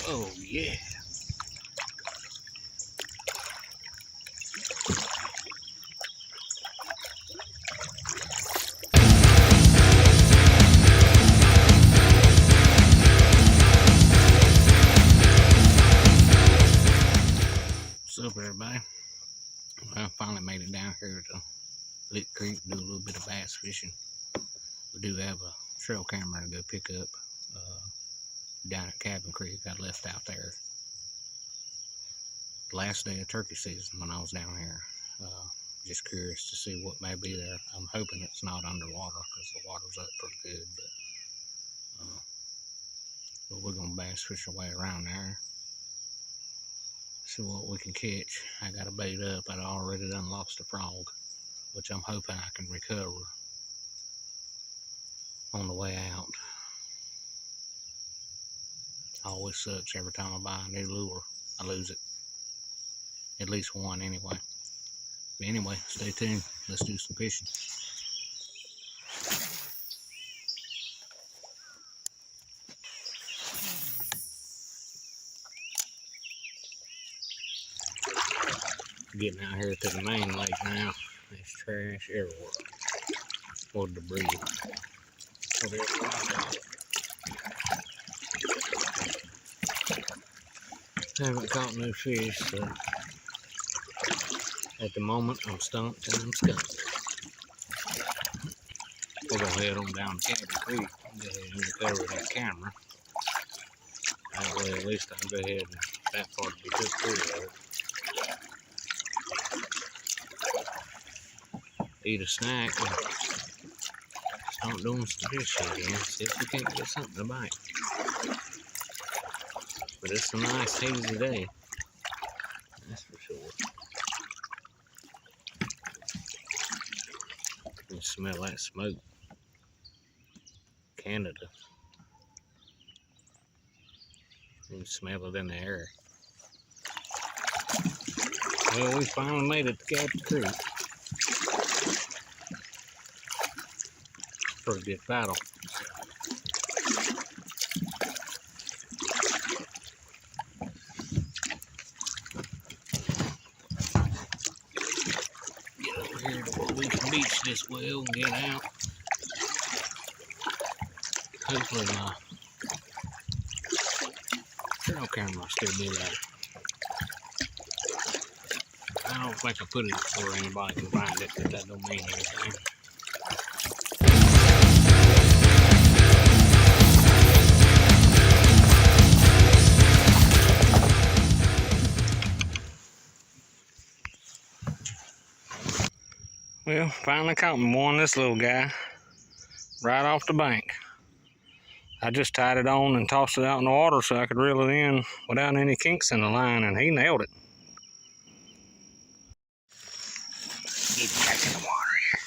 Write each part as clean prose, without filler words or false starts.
Oh yeah. What's up, everybody? Well, I finally made it down here to Lick Creek to do a little bit of bass fishing. We do have a trail camera to go pick up down at Cabin Creek. I left out there the last day of turkey season when I was down here. Just curious to see what may be there. I'm hoping it's not underwater because the water's up pretty good, but we're gonna bass fish our way around there, see what we can catch. I got a bait up. I'd already done lost a frog, which I'm hoping I can recover on the way out. Always sucks every time I buy a new lure, I lose it. At least one anyway. But anyway, stay tuned. Let's do some fishing. Getting out here to the main lake now. There's trash everywhere. Or debris. Haven't caught no fish, so at the moment I'm stumped and I'm skunked. We're gonna head on down to Cabin Creek and go ahead and recover that camera. That way at least I can go ahead and that part will be took care of. Eat a snack and start doing some fishing again. See if we can't get something to bite. But it's a nice hazy day, that's for sure. You can smell that smoke. Canada. You can smell it in the air. Well, we finally made it to Cabin Creek. Pretty good battle. Get over here to where we can beach this well and get out. Hopefully my trail camera will still be there. I don't think I put it where anybody can find it, but that don't mean anything. Well, finally caught me one, this little guy, right off the bank. I just tied it on and tossed it out in the water so I could reel it in without any kinks in the line, and he nailed it. Get back in the water here.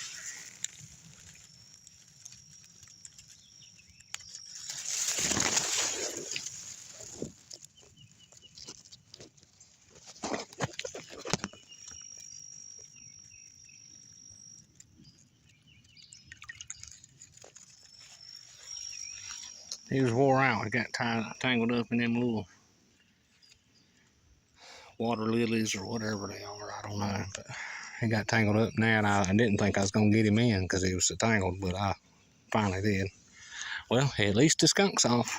He was wore out. He got tangled up in them little water lilies or whatever they are. I don't know. But he got tangled up now, and I didn't think I was going to get him in because he was so tangled, but I finally did. Well, at least the skunk's off.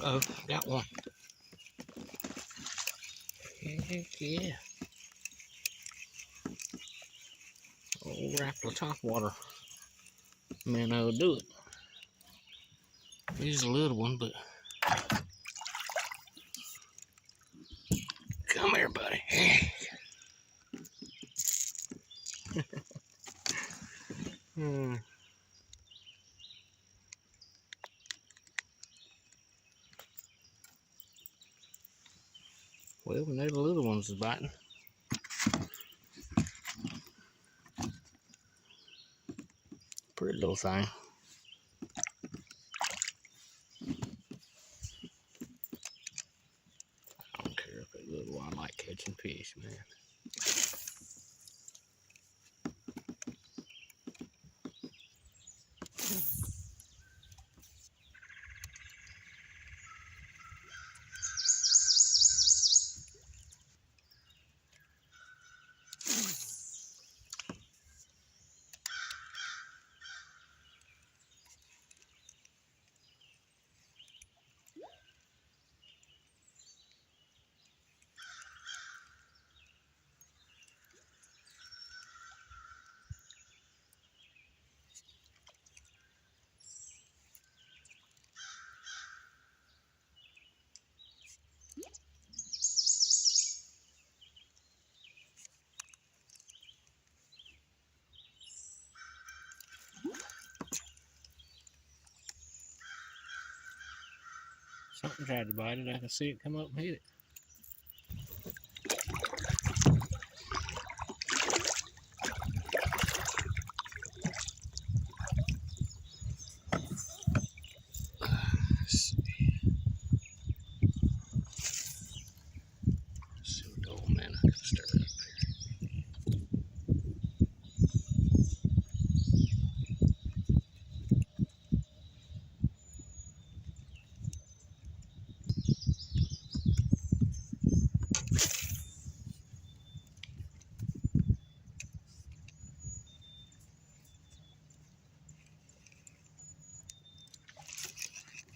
Uh-oh, got one. Heck yeah. Old rapper top water. Man, I'll do it. He's a little one, but Come here, buddy. Hmm. Well, we know the little ones is biting. Pretty little thing. I don't care if it's little. I like catching fish, man. Something tried to bite it. I can see it come up and hit it. Let's see what the old man I can stir up here.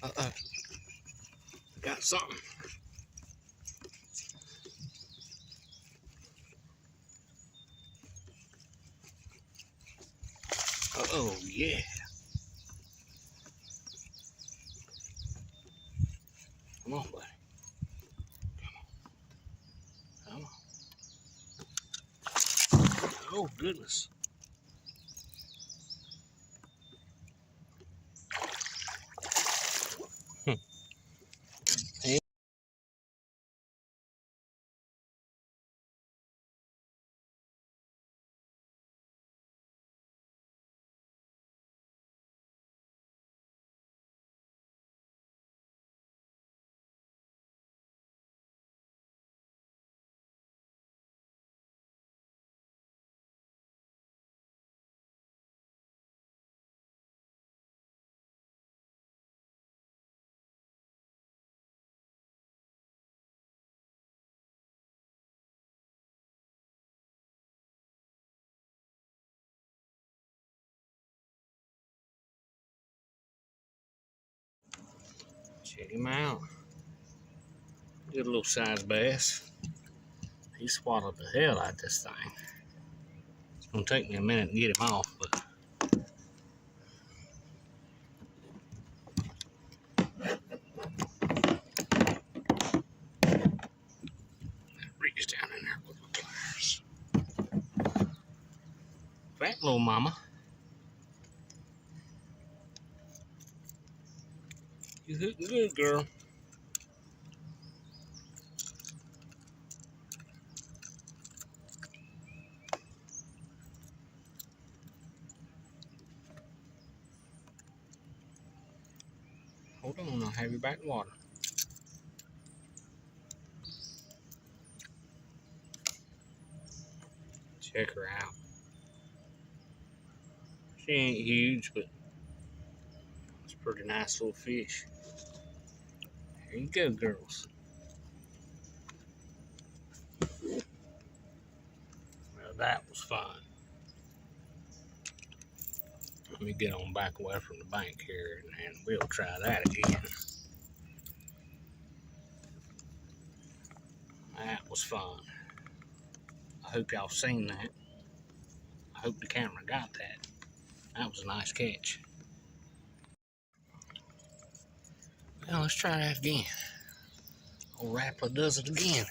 Uh-oh. Got something. Oh, yeah. Come on, buddy. Come on. Oh, goodness. Hey. Check him out. Good little size bass. He swallowed the hell out of this thing. It's gonna take me a minute to get him off, but reach down in there with my pliers. Fat little mama. You hitting good, girl. Hold on, I'll have you back in the water. Check her out. She ain't huge, but it's a pretty nice little fish. There you go, girls. Well, that was fun. Let me get on back away from the bank here and we'll try that again. That was fun. I hope y'all seen that. I hope the camera got that. That was a nice catch. Well, let's try that again. Old Rattler does it again.